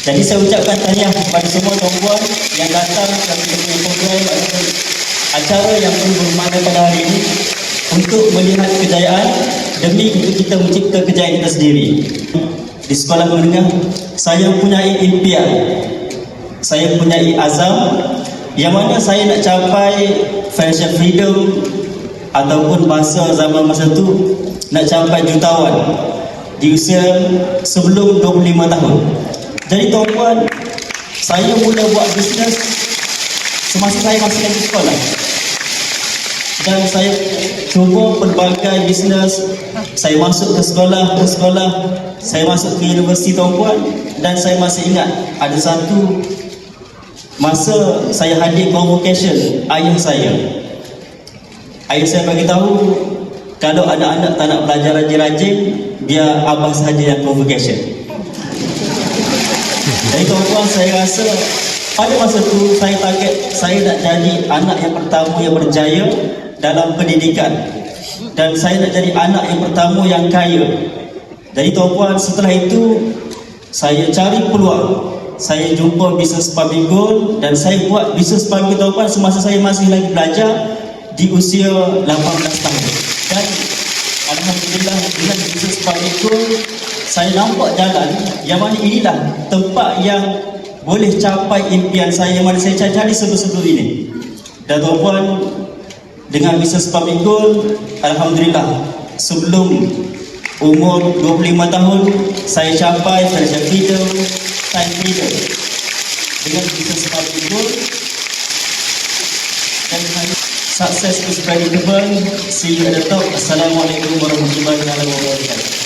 Jadi saya ucapkan tahniah kepada semua tuan-puan yang datang ke kita punya program ataupun acara yang bermakna pada hari ini untuk melihat kejayaan demi untuk kita mencipta kejayaan kita sendiri. Di sekolah menengah, saya mempunyai impian, saya mempunyai azam yang mana saya nak capai financial freedom ataupun bahasa zaman masa tu nak capai jutawan di usia sebelum 25 tahun. Jadi tuan-puan, saya mula buat bisnes semasa saya masih lagi sekolah. Dan saya cuba pelbagai bisnes. Saya masuk ke sekolah, saya masuk ke universiti tuan-puan. Dan saya masih ingat ada satu masa saya hadir convocation ayah saya. Ayah saya bagi tahu kalau anak-anak tak nak belajar rajin-rajin, biar abang sahaja yang convocation. Jadi tuan-tuan, saya rasa pada masa tu saya target saya nak jadi anak yang pertama yang berjaya dalam pendidikan, dan saya nak jadi anak yang pertama yang kaya. Jadi tuan-tuan, setelah itu saya cari peluang, saya jumpa bisnes Public Gold dan saya buat bisnes Public Gold tuan-tuan semasa saya masih lagi belajar di usia 18 tahun. Dan alhamdulillah dengan bisnes Public Gold saya nampak jalan yang mana inilah tempat yang boleh capai impian saya yang mana saya cari sebelum ini. Dan tuan-puan, dengan bisnes Public Gold, alhamdulillah sebelum umur 25 tahun saya capai financial freedom, time freedom dengan bisnes Public Gold. Dan sukses is predictable. See you at the top. Assalamualaikum warahmatullahi wabarakatuh.